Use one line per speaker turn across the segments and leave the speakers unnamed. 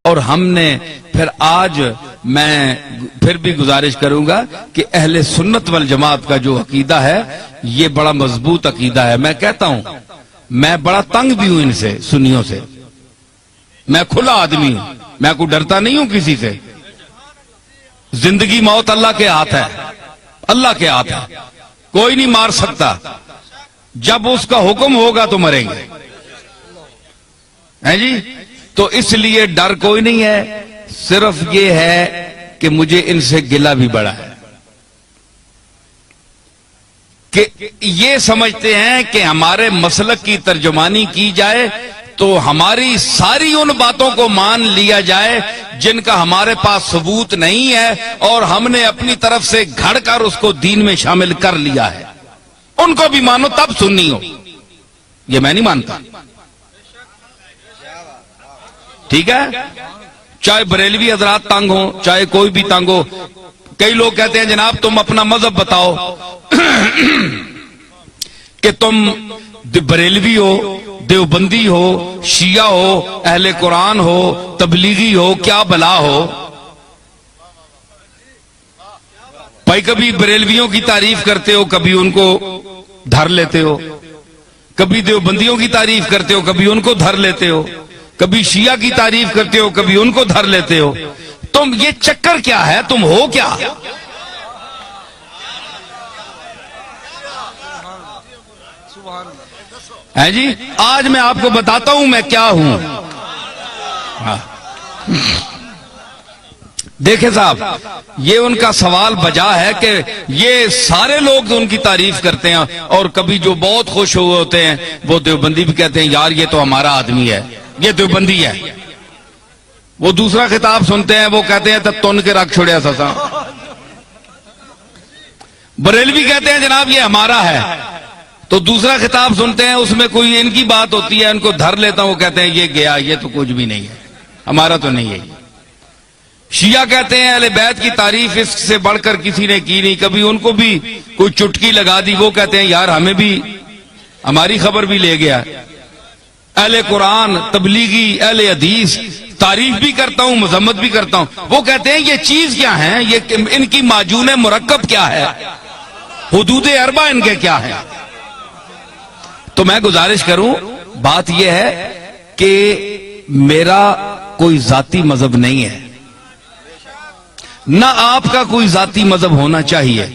اور ہم نے پھر آج میں پھر بھی گزارش کروں گا کہ اہل سنت والجماعت کا جو عقیدہ ہے یہ بڑا مضبوط عقیدہ ہے. میں کہتا ہوں میں بڑا تنگ بھی ہوں ان سے، سنیوں سے. میں کھلا آدمی ہوں، میں کوئی ڈرتا نہیں ہوں کسی سے. زندگی موت اللہ کے ہاتھ ہے، اللہ کے ہاتھ ہے، کوئی نہیں مار سکتا. جب اس کا حکم ہوگا تو مریں گے، ہیں جی. تو اس لیے ڈر کوئی نہیں ہے، صرف یہ ہے کہ مجھے ان سے گلہ بھی بڑا ہے کہ یہ سمجھتے ہیں کہ ہمارے مسلک کی ترجمانی کی جائے تو ہماری ساری ان باتوں کو مان لیا جائے جن کا ہمارے پاس ثبوت نہیں ہے اور ہم نے اپنی طرف سے گھڑ کر اس کو دین میں شامل کر لیا ہے. ان کو بھی مانو تب سنی ہو، یہ میں نہیں مانتا. ٹھیک ہے، چاہے بریلوی حضرات تنگ ہو، چاہے کوئی بھی تنگ ہو. کئی لوگ کہتے ہیں جناب تم اپنا مذہب بتاؤ کہ تم بریلوی ہو، دیوبندی ہو، شیعہ ہو، اہل قرآن ہو، تبلیغی ہو، کیا بلا ہو. بھائی کبھی بریلویوں کی تعریف کرتے ہو، کبھی ان کو دھر لیتے ہو، کبھی دیوبندیوں کی تعریف کرتے ہو، کبھی ان کو دھر لیتے ہو، کبھی شیعہ کی تعریف کرتے ہو، کبھی ان کو دھر لیتے ہو. تم یہ چکر کیا ہے؟ تم ہو کیا؟ ہے جی، آج میں آپ کو بتاتا ہوں میں کیا ہوں. دیکھیں صاحب، یہ ان کا سوال بجا ہے کہ یہ سارے لوگ ان کی تعریف کرتے ہیں اور کبھی جو بہت خوش ہوئے ہوتے ہیں وہ دیوبندی بھی کہتے ہیں یار یہ تو ہمارا آدمی ہے، یہ دیوبندی ہے. وہ دوسرا خطاب سنتے ہیں وہ کہتے ہیں تب تن کے رکھ چھوڑیا سسا. بریلوی کہتے ہیں جناب یہ ہمارا ہے، تو دوسرا خطاب سنتے ہیں اس میں کوئی ان کی بات ہوتی ہے، ان کو دھر لیتا ہوں، وہ کہتے ہیں یہ گیا، یہ تو کچھ بھی نہیں ہے، ہمارا تو نہیں ہے. شیعہ کہتے ہیں اہل بیت کی تعریف اس سے بڑھ کر کسی نے کی نہیں، کبھی ان کو بھی کوئی چٹکی لگا دی، وہ کہتے ہیں یار ہمیں بھی ہماری خبر بھی لے گیا. اہل قرآن، تبلیغی، اہل حدیث تعریف بھی کرتا ہوں، مذمت بھی کرتا ہوں. وہ کہتے ہیں یہ چیز کیا ہے، یہ ان کی معجون مرکب کیا ہے، حدود اربع ان کے کیا ہے. تو میں گزارش کروں، بات یہ ہے کہ میرا کوئی ذاتی مذہب نہیں ہے، نہ آپ کا کوئی ذاتی مذہب ہونا چاہیے.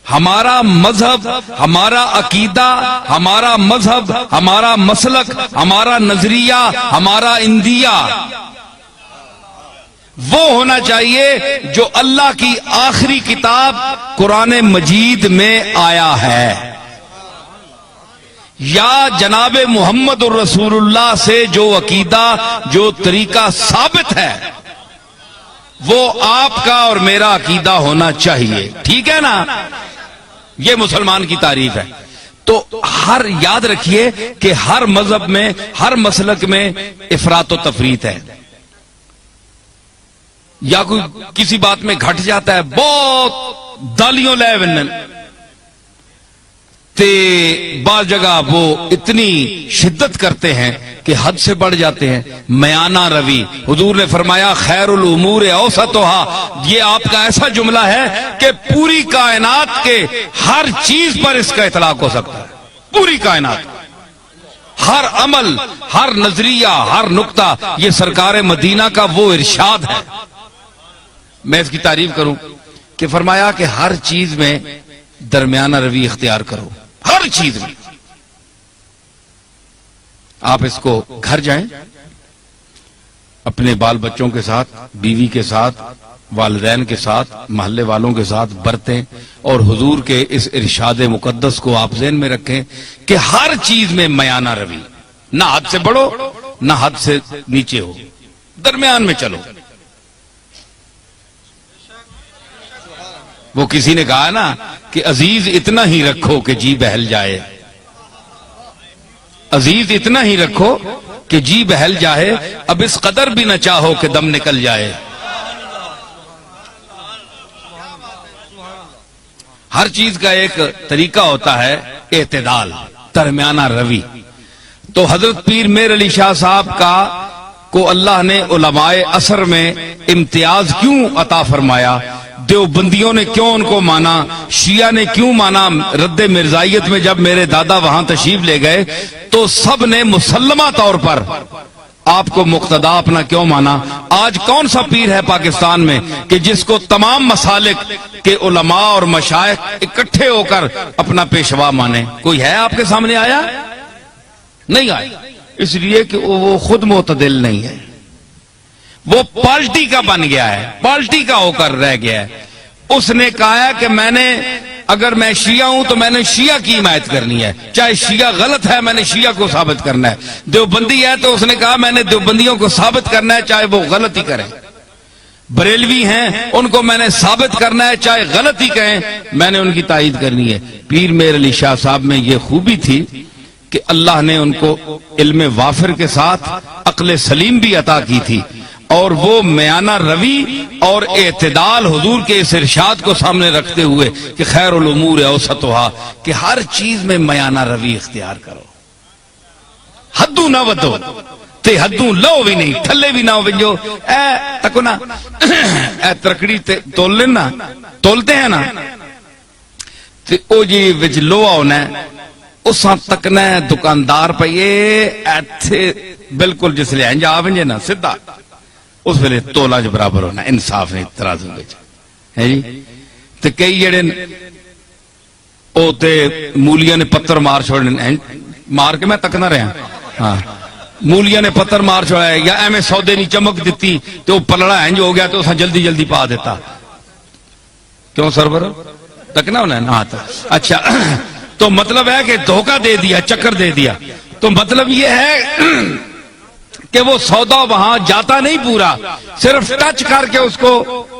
ہمارا مذہب، ہمارا عقیدہ، ہمارا مذہب، ہمارا مسلک، ہمارا نظریہ، ہمارا اندیہ وہ ہونا چاہیے جو اللہ کی آخری کتاب قرآن مجید میں آیا ہے، یا جناب محمد الرسول اللہ سے جو عقیدہ، جو طریقہ ثابت ہے وہ آپ کا اور میرا عقیدہ ہونا چاہیے. ٹھیک ہے نا؟ یہ مسلمان کی تعریف ہے. تو ہر یاد رکھیے کہ ہر مذہب میں، ہر مسلک میں افراط و تفریط ہے. یا کوئی کسی بات میں گھٹ جاتا ہے، بہت دالیوں لے ونن تے بعض جگہ وہ اتنی شدت کرتے ہیں کہ حد سے بڑھ جاتے ہیں. میانہ روی، حضور نے فرمایا خیر الامور اوسطھا، یہ آپ کا ایسا جملہ ہے کہ پوری کائنات کے ہر چیز پر اس کا اطلاق ہو سکتا ہے. پوری کائنات، ہر عمل، ہر نظریہ، ہر نقطہ، یہ سرکار مدینہ کا وہ ارشاد ہے. میں اس کی تعریف کروں کہ فرمایا کہ ہر چیز میں درمیانہ روی اختیار کرو، ہر چیز میں. آپ اس کو گھر جائیں، اپنے بال بچوں کے ساتھ، بیوی کے ساتھ، والدین کے ساتھ، محلے والوں کے ساتھ برتیں اور حضور کے اس ارشاد مقدس کو آپ ذہن میں رکھیں کہ ہر چیز میں میانہ روی، نہ حد سے بڑھو نہ حد سے نیچے ہو، درمیان میں چلو. وہ کسی نے کہا نا کہ عزیز اتنا ہی رکھو کہ جی بہل جائے، عزیز اتنا ہی رکھو کہ جی بہل جائے، اب اس قدر بھی نہ چاہو کہ دم نکل جائے. ہر چیز کا ایک طریقہ ہوتا ہے، اعتدال، درمیانہ روی. تو حضرت پیر میر علی شاہ صاحب کو اللہ نے علماء عصر میں امتیاز کیوں عطا فرمایا؟ دیوبندیوں نے کیوں ان کو مانا؟ شیعہ نے کیوں مانا؟ رد مرزائیت میں جب میرے دادا وہاں تشریف لے گئے تو سب نے مسلمہ طور پر آپ کو مقتدا اپنا کیوں مانا؟ آج کون سا پیر ہے پاکستان میں کہ جس کو تمام مسالک کے علماء اور مشائخ اکٹھے ہو کر اپنا پیشوا مانے؟ کوئی ہے آپ کے سامنے آیا؟ نہیں آیا، اس لیے کہ وہ خود معتدل نہیں ہے، وہ پارٹی کا بن گیا ہے، پارٹی کا ہو کر رہ گیا ہے۔ اس نے کہا ہے کہ اگر میں شیعہ ہوں تو میں نے شیعہ کی حمایت کرنی ہے، چاہے شیعہ غلط ہے میں نے شیعہ کو ثابت کرنا ہے، دیوبندی ہے تو اس نے کہا میں نے دیوبندیوں کو ثابت کرنا ہے چاہے وہ غلط ہی کریں، بریلوی ہیں ان کو میں نے ثابت کرنا ہے چاہے غلط ہی کہیں، میں نے ان کی تائید کرنی ہے۔ پیر میر علی شاہ صاحب میں یہ خوبی تھی کہ اللہ نے ان کو علم وافر کے ساتھ عقل سلیم بھی عطا کی تھی، اور وہ میانہ روی اور اعتدال حضور کے اس ارشاد کو سامنے رکھتے ہوئے کہ خیر الامور اوسطھا، کہ ہر چیز میں میانہ روی اختیار کرو، حدوں نہ ودو تے حدوں لو بھی نہیں، تھلے بھی نہ ہو جو تکو نا ترکڑی تول لینا تولتے ہیں نا تے او جی وچ لوہا ہونا ہے اساں تکنا ہے دکاندار پئیے ایتھے بالکل جس لے انج آونجے نا سیدھا اس ویلے تولا جو برابر ہونا، انصاف نہیں ترازو وچ ہے جی۔ تے کئی جڑے او تے مولیاں نے پتھر مار چھوڑنے، مار کے میں تکنا رہا ہاں، مولیاں نے پتھر مار چھوڑا یا ایویں سودے نہیں چمک دیتی تو پلڑا انج ہو گیا تو اساں جلدی جلدی پا دیتا، کیوں سرور تکنا ہونا ہے نا؟ اچھا تو مطلب ہے کہ دھوکہ دے دیا، چکر دے دیا، تو مطلب یہ ہے کہ وہ سودا وہاں جاتا نہیں پورا، صرف ٹچ کر کے اس کو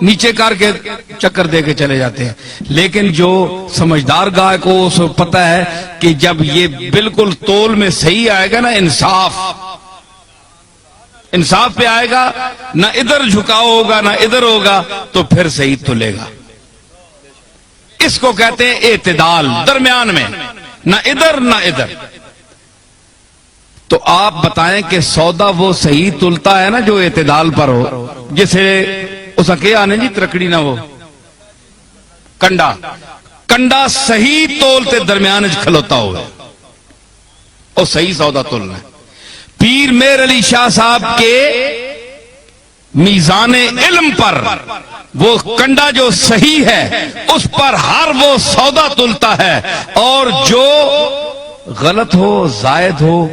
نیچے کر کے چکر دے کے چلے جاتے ہیں۔ لیکن جو سمجھدار گاہ کو اس کو پتا ہے کہ جب یہ بالکل تول میں صحیح آئے گا نا، انصاف پہ آئے گا، نہ ادھر جھکاؤ ہوگا نہ ادھر ہوگا، تو پھر صحیح تلے گا۔ اس کو کہتے ہیں اعتدال، درمیان میں، نہ ادھر نہ ادھر۔ تو آپ بتائیں کہ سودا وہ صحیح تلتا ہے نا جو اعتدال پر ہو، جسے اسا کیا آنے جی ترکڑی نہ ہو، کنڈا صحیح تولتے درمیان کھلوتا ہوئے اور صحیح سودا تلنا ہے۔ پیر میر علی شاہ صاحب کے میزان علم پر وہ کنڈا جو صحیح ہے اس پر ہر وہ سودا تلتا ہے، اور جو غلط ہو زائد ہو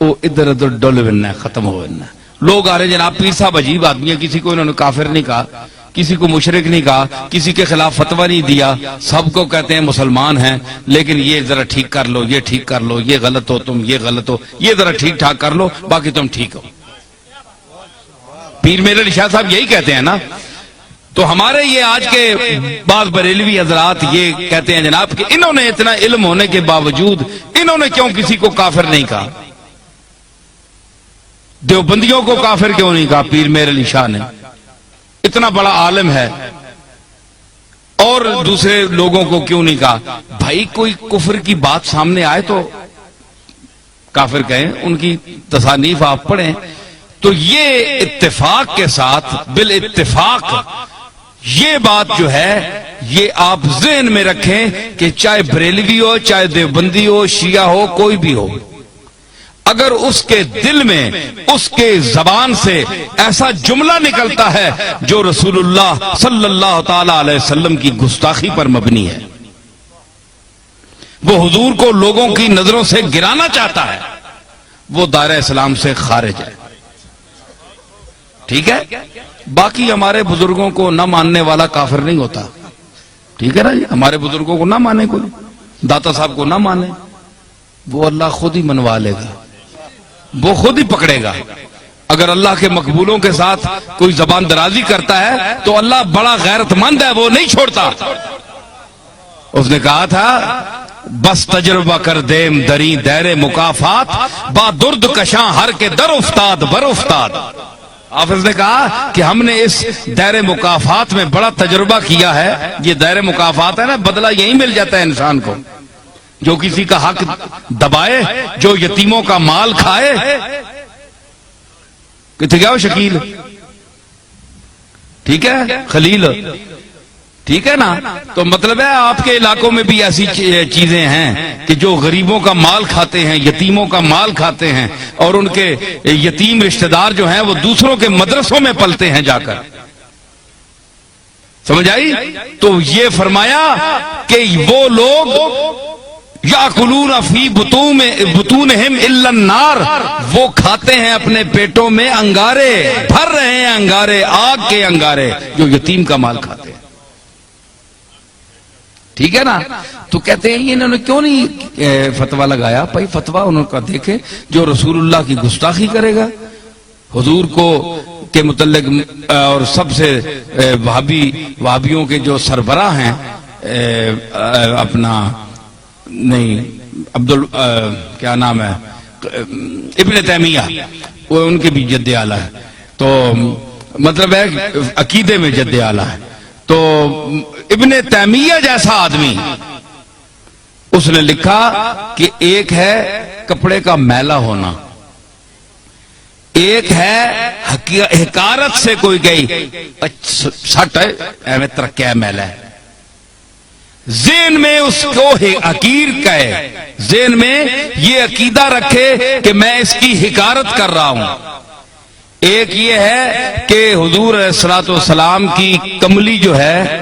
وہ ادھر ادھر ڈول بننا، ختم ہو بننا۔ لوگ آ رہے جناب پیر صاحب عجیب آدمی ہے، کسی کو انہوں نے کافر نہیں کہا، کسی کو مشرک نہیں کہا، کسی کے خلاف فتویٰ نہیں دیا، سب کو کہتے ہیں مسلمان ہیں، لیکن یہ ذرا ٹھیک کر لو، یہ ٹھیک کر لو، یہ غلط ہو تم، یہ غلط ہو، یہ ذرا ٹھیک ٹھاک کر لو، باقی تم ٹھیک ہو۔ پیر میر علی شاہ صاحب یہی کہتے ہیں نا۔ تو ہمارے یہ آج کے بعض بریلوی حضرات یہ کہتے ہیں جناب کہ انہوں نے اتنا علم ہونے کے باوجود انہوں نے کیوں کسی کو کافر نہیں کہا؟ دیوبندیوں کو کافر کیوں نہیں کہا پیر میر علی شاہ نے؟ اتنا بڑا عالم ہے، اور دوسرے لوگوں کو کیوں نہیں کہا؟ بھائی کوئی کفر کی بات سامنے آئے تو کافر کہیں، ان کی تصانیف آپ پڑھیں تو یہ اتفاق کے ساتھ بالاتفاق یہ بات جو ہے یہ آپ ذہن میں رکھیں کہ چاہے بریلوی ہو، چاہے دیوبندی ہو، شیعہ ہو، کوئی بھی ہو، اگر اس کے دل میں اس کے زبان سے ایسا جملہ نکلتا ہے جو رسول اللہ صلی اللہ تعالی علیہ وسلم کی گستاخی پر مبنی ہے، وہ حضور کو لوگوں کی نظروں سے گرانا چاہتا ہے، وہ دائرہ اسلام سے خارج ہے۔ ٹھیک ہے، باقی ہمارے بزرگوں کو نہ ماننے والا کافر نہیں ہوتا، ٹھیک ہے نا جی؟ ہمارے بزرگوں کو نہ مانے، کوئی داتا صاحب کو نہ مانے، وہ اللہ خود ہی منوا لے گا، وہ خود ہی پکڑے گا۔ اگر اللہ کے مقبولوں کے ساتھ کوئی زبان درازی کرتا ہے تو اللہ بڑا غیرت مند ہے، وہ نہیں چھوڑتا۔ اس نے کہا تھا بس تجربہ کر دیم دری دیر مکافات، با درد کشاں ہر کے در افتاد بر افتاد۔ حافظ نے کہا کہ ہم نے اس دائر مکافات میں بڑا تجربہ کیا ہے۔ یہ دائر مکافات ہے نا، بدلہ یہی مل جاتا ہے انسان کو، جو کسی کا حق دبائے، جو یتیموں کا مال کھائے. کتنے گیا وہ شکیل؟ ٹھیک ہے خلیل، ٹھیک ہے نا. تو مطلب ہے آپ کے علاقوں میں بھی ایسی چیزیں ہیں کہ جو غریبوں کا مال کھاتے ہیں، یتیموں کا مال کھاتے ہیں، اور ان کے یتیم رشتہ دار جو ہیں وہ دوسروں کے مدرسوں میں پلتے ہیں جا کر. سمجھ آئی؟ تو یہ فرمایا کہ وہ لوگ یاکلون فی بطونہم الا النار، وہ کھاتے ہیں اپنے پیٹوں میں انگارے، بھر رہے ہیں انگارے، آگ کے انگارے، جو یتیم کا مال کھاتے ہیں. ٹھیک ہے نا. تو کہتے ہیں انہوں نے کیوں نہیں فتویٰ لگایا؟ بھائی فتویٰ انہوں کا دیکھے، جو رسول اللہ کی گستاخی کرے گا، حضور کو کے متعلق، اور سب سے وہابیوں کے جو سربراہ ہیں، اپنا نہیں کیا نام ہے، ابن تیمیہ، وہ ان کے بھی جد اعلیٰ ہے. تو مطلب ہے عقیدے میں جد اعلیٰ ہے. تو ابن تیمیہ جیسا آدمی، اس نے لکھا کہ ایک ہے کپڑے کا میلا ہونا، ایک ہے حکارت سے کوئی گئی سٹ ہے ایویں ترکیا میلا ہے، ذہن میں اس کو حقیر کہے، ذہن میں یہ عقیدہ رکھے کہ میں اس کی حکارت کر رہا ہوں. ایک یہ ہے کہ حضور علیہ الصلوۃ والسلام کی کملی جو ہے،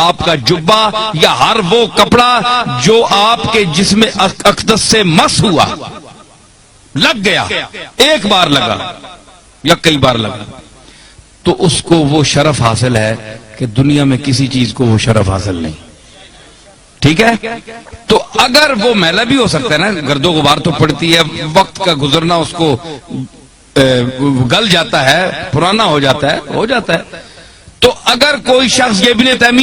آپ کا جبہ یا ہر وہ کپڑا جو آپ کے جسم اقدس سے مس ہوا، لگ گیا، ایک بار لگا یا کئی بار لگا، تو اس کو وہ شرف حاصل ہے کہ دنیا میں کسی چیز کو وہ شرف حاصل نہیں. ٹھیک ہے. تو اگر وہ میلا بھی ہو سکتا ہے نا، گرد و غبار تو پڑتی ہے، وقت کا گزرنا اس کو گل جاتا ہے، پرانا ہو جاتا ہے. تو اگر کوئی شخص، یہ ابن تیمیہ